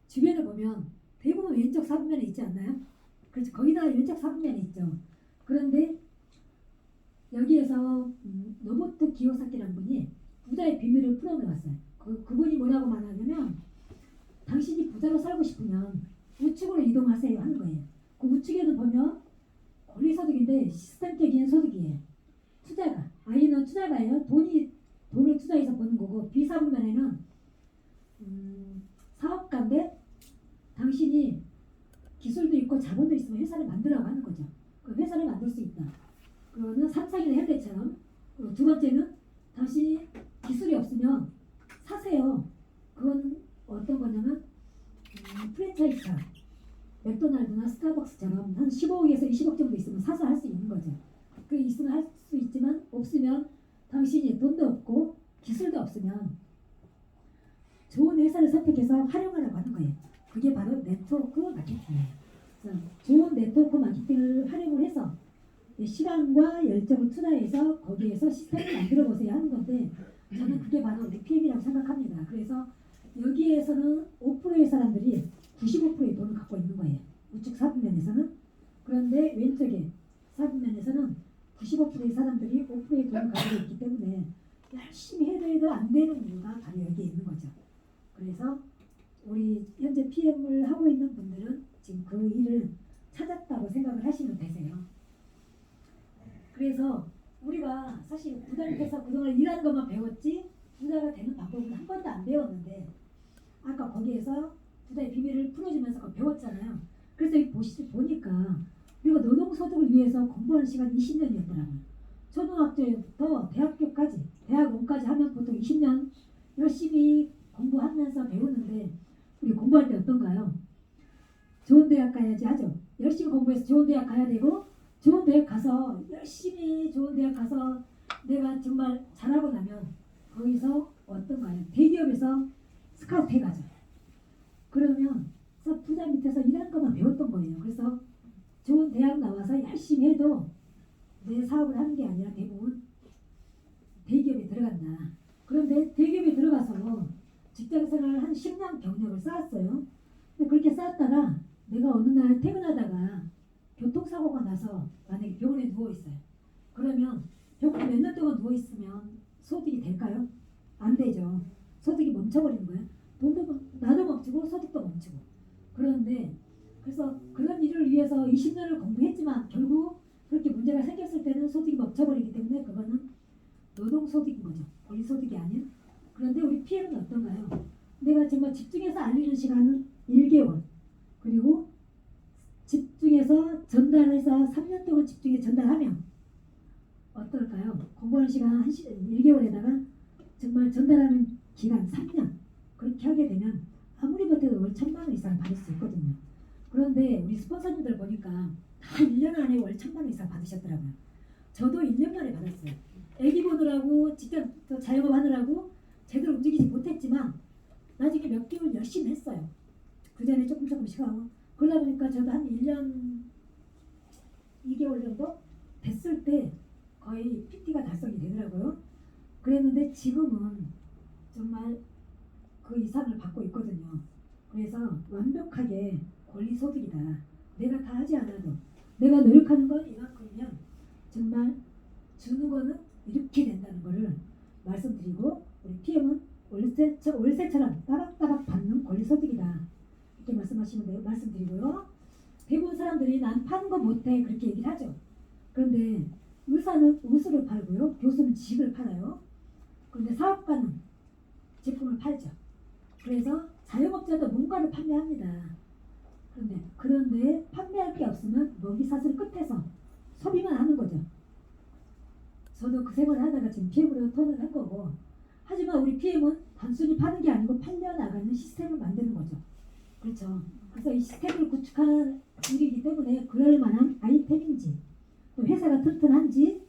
S1: 주변을 보면 대부분 왼쪽 사분면에 있지 않나요? 그렇죠. 거의 다 왼쪽 사분면에 있죠. 그런데 여기에서 로버트 기요사키라는 분이 부자의 비밀을 풀어내왔어요. 그분이 뭐라고 말하냐면 당신이 부자로 살고 싶으면 우측으로 이동하세요 하는 거예요. 그 우측에는 보면 권리소득인데 시스템적인 소득이에요. 투자가, I는 투자가예요. 돈을 투자해서 버는 거고 B사분면에는 사업가인데 당신이 기술도 있고 자본도 있으면 회사를 만들라고 하는 거죠. 그 회사를 만들 수 있다. 그거는 삼성이나 현대처럼. 두 번째는 당신이 기술이 없으면 사세요. 그건 어떤 거냐면 프랜차이즈사, 맥도날드나 스타벅스처럼 한 15억에서 20억 정도 있으면 사서 할 수 있는 거죠. 그 있으면 할 수 있지만 없으면 당신이 돈도 없고 기술도 없으면 좋은 회사를 선택해서 활용하라고 하는 거예요. 그게 바로 네트워크 마케팅이에요. 그래서 좋은 네트워크 마케팅을 활용을 해서 시간과 열정을 투자해서 거기에서 시스템을 만들어 보세요 하는 건데 저는 그게 바로 PM이라고 생각합니다. 그래서 여기에서는 5%의 사람들이 95%의 돈을 갖고 있는 거예요. 우측 사분면에서는. 그런데 왼쪽에 사분면에서는 95%의 사람들이 5%의 돈을 가지고 있기 때문에 열심히 해도 안 되는 이유가 바로 여기에 있는 거죠. 그래서 우리 현재 PM을 하고 있는 분들은 지금 그 일을 찾았다고 생각을 하시면 되세요. 그래서 우리가 사실 부자 밑에서 그동안 일하는 것만 배웠지 부자가 되는 방법은 한 번도 안 배웠는데 아까 거기에서 부자의 비밀을 풀어주면서 그거 배웠잖아요. 그래서 여기 보니까 우리가 노동소득을 위해서 공부하는 시간 20년이었더라고요. 초등학교부터 대학교까지, 대학원까지 하면 보통 20년 열심히 공부하면서 배우는데 우리 공부할 때 어떤가요? 좋은 대학 가야지 하죠. 열심히 공부해서 좋은 대학 가야 되고 좋은 대학 가서 열심히 좋은 대학 가서 내가 정말 잘하고 나면 거기서 어떤가요? 대기업에서 스카우트 해가죠. 그러면 부자 밑에서 일하는 것만 배웠던 거예요. 그래서 좋은 대학 나와서 열심히 해도 내 사업을 하는 게 아니라 대부분 대기업에 들어간다. 그런데 대기업에 들어가서 직장생활 한 10년 경력을 쌓았어요. 근데 그렇게 쌓았다가 내가 어느 날 퇴근하다가 교통사고가 나서 만약에 병원에 누워있어요. 그러면 병원에 몇 년 동안 누워있으면 소득이 될까요? 안 되죠. 소득이 멈춰버리는 거예요. 돈도 나도 멈추고 소득도 멈추고. 그런데 그래서 그런 일을 위해서 20년을 공부했지만 결국 그렇게 문제가 생겼을 때는 소득이 멈춰버리기 때문에 그거는 노동소득인 거죠. 권리소득이 아닌. 그런데 우리 PM은 어떤가요? 내가 정말 집중해서 알리는 시간은 1개월. 그리고 집중해서 전달해서 3년 동안 집중해 전달하면 어떨까요? 공부하는 시간 1개월에다가 정말 전달하는 기간 3년. 그렇게 하게 되면 아무리 못해도 월 1,000만 원 이상 받을 수 있거든요. 그런데 우리 스폰서님들 보니까 다 1년 안에 월 1,000만 원 이상 받으셨더라고요. 저도 1년 만에 받았어요. 애기 보느라고 직접 또 자영업 하느라고 제대로 움직이지 못했지만 나중에 몇 개월 열심히 했어요. 그 전에 조금씩 하고 그러다 보니까 저도 한 1년 2개월 정도 됐을 때 거의 PT가 달성이 되더라고요. 그랬는데 지금은 정말 그 이상을 받고 있거든요. 그래서 완벽하게 권리소득이다. 내가 다 하지 않아도 내가 노력하는 건 이만큼이면 정말 주는 거는 이렇게 된다는 거를 말씀드리고 우리 PM은 월세처럼 따박따박 받는 권리소득이다. 이렇게 말씀드리고요. 대부분 사람들이 난 파는 거 못해 그렇게 얘기를 하죠. 그런데 의사는 의술을 팔고요. 교수는 지식을 팔아요. 그런데 사업가는 제품을 팔죠. 그래서 자영업자도 뭔가를 판매합니다. 그런데 판매할 게 없으면 먹이사슬 끝에서 소비만 하는 거죠. 저도 그 생활을 하다가 지금 PM으로 턴을 한 거고 하지만 우리 PM은 단순히 파는 게 아니고 팔려나가는 시스템을 만드는 거죠. 그렇죠. 그래서 이 시스템을 구축하는 일이기 때문에 그럴 만한 아이템인지 또 회사가 튼튼한지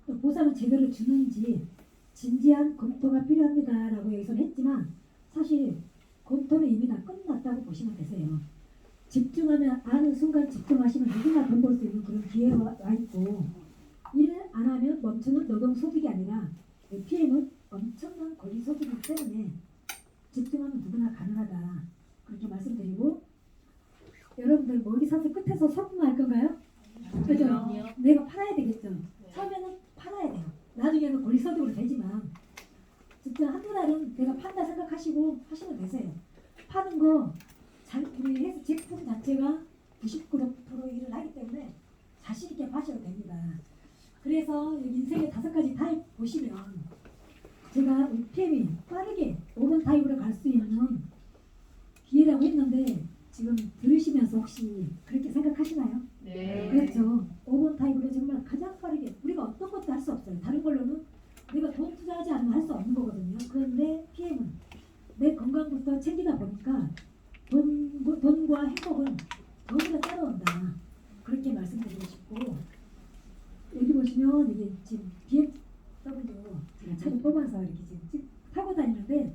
S1: 또 보상을 제대로 주는지 진지한 검토가 필요합니다 라고 여기서는 했지만 사실 검토는 이미 다 끝났다고 보시면 되세요. 집중하면 아는 순간 집중하시면 누구나 돈 벌 수 있는 그런 기회가 와 있고 일을 안 하면 멈추는 노동소득이 아니라 PM은 엄청난 권리소득이기 때문에 집중하면 누구나 가능하다. 그렇게 말씀드리고 여러분들 먹이사슬 끝에서 소비할 건가요? 그죠? 내가 팔아야 되겠죠. 처음에는 팔아야 돼요. 나중에는 권리소득으로 되지만 진짜 한두 달은 내가 판다 생각하시고 하시면 되세요. 파는 거 우리 회사 제품 자체가 99% 일을 하기 때문에 자신 있게 파셔도 됩니다. 그래서 여기 인생의 5가지 타입 보시면 제가 우리 PM이 빠르게 5번 타입으로 갈 수 있는 기회라고 했는데 지금 들으시면서 혹시 그렇게 생각하시나요?
S2: 네.
S1: 그렇죠. 5번 타입으로 정말 가장 빠르게 우리가 어떤 것도 할 수 없어요. 다른 걸로는 내가 돈 투자하지 않으면 할 수 없는 거거든요. 그런데 PM은 내 건강부터 챙기다 보니까 돈과 행복은 너무나 따라온다. 그렇게 말씀드리고 싶고 여기 보시면 이게 지금 BMW 제가 차를 뽑아서 이렇게 지금 타고 다니는데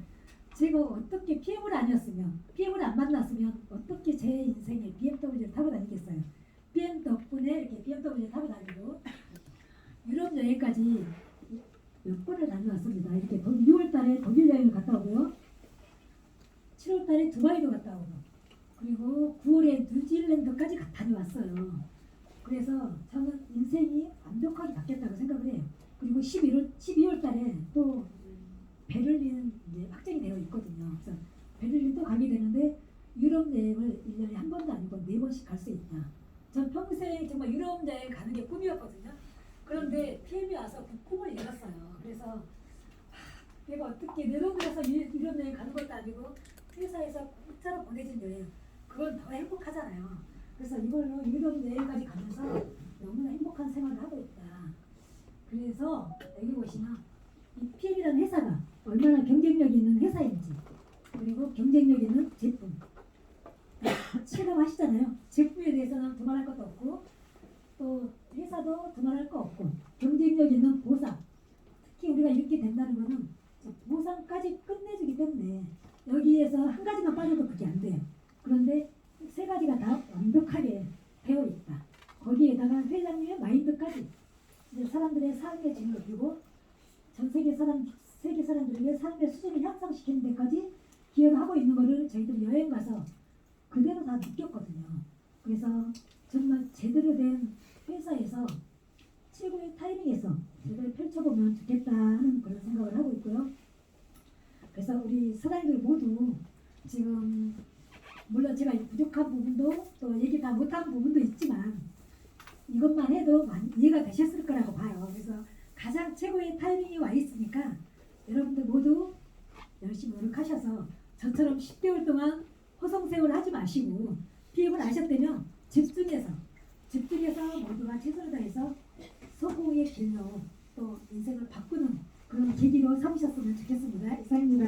S1: 제가 어떻게 PM을 아니었으면 PM을 안 만났으면 어떻게 제 인생에 BMW를 타고 다니겠어요. PM 덕분에 이렇게 BMW를 타고 다니고 유럽 여행까지 몇 번을 다녀왔습니다. 이렇게 6월 달에 독일 여행을 갔다 오고요. 7월 달에 두바이도 갔다 오고 그리고 9월에 뉴질랜드까지 다녀왔어요. 그래서 저는 인생이 완벽하게 바뀌었다고 생각을 해요. 그리고 12월 달에 또 베를린 이제 확정이 되어 있거든요. 그래서 베를린 또 가게 되는데 유럽 여행을 1년에 한 번도 아니고 4번씩 갈 수 있다. 전 평생 정말 유럽 여행 가는 게 꿈이었거든요. 그런데 PM이 와서 그 꿈을 이뤘어요. 그래서 내가 어떻게 내 돈 들여서 유럽 여행 가는 것도 아니고 회사에서 공짜로 보내준 여행 그건 더 행복하잖아요. 그래서 이걸로 유럽 여행까지 가면서 너무나 행복한 생활을 하고 있다. 그래서 여기 보시면 이 PM이라는 회사가 얼마나 경쟁력이 있는 회사인지 그리고 경쟁력 있는 제품 체감하시잖아요. 제품에 대해서는 두말할 것도 없고 또 회사도 두말할 거 없고 경쟁력 있는 보상 특히 우리가 이렇게 된다는 거는 보상까지 끝내주기 때문에 여기에서 한 가지만 빠져도 그게 안 돼요. 그런데 3가지가 다 완벽하게 되어 있다. 거기에다가 회장님의 마인드까지 이제 사람들의 삶의 질을 높이고 전 세계 사람들에게 삶의 수준을 향상시키는 데까지 기여를 하고 있는 거를 저희들 여행 가서 그대로 다 느꼈거든요. 그래서 정말 제대로 된 회사에서 최고의 타이밍에서 제대로 펼쳐보면 좋겠다 하는 그런 생각을 하고 있고요. 그래서 우리 사장님들 모두 지금 물론 제가 부족한 부분도 또 얘기 다 못한 부분도 있지만 이것만 해도 많이 이해가 되셨을 거라고 봐요. 그래서 가장 최고의 타이밍이 와 있으니까 여러분들 모두 열심히 노력하셔서 저처럼 10개월 동안 허송세월 하지 마시고 PM을 아셨다면 집중해서 모두가 최선을 다해서 성공의 길로 또 인생을 바꾸는 그런 계기로 삼으셨으면 좋겠습니다. 이상입니다.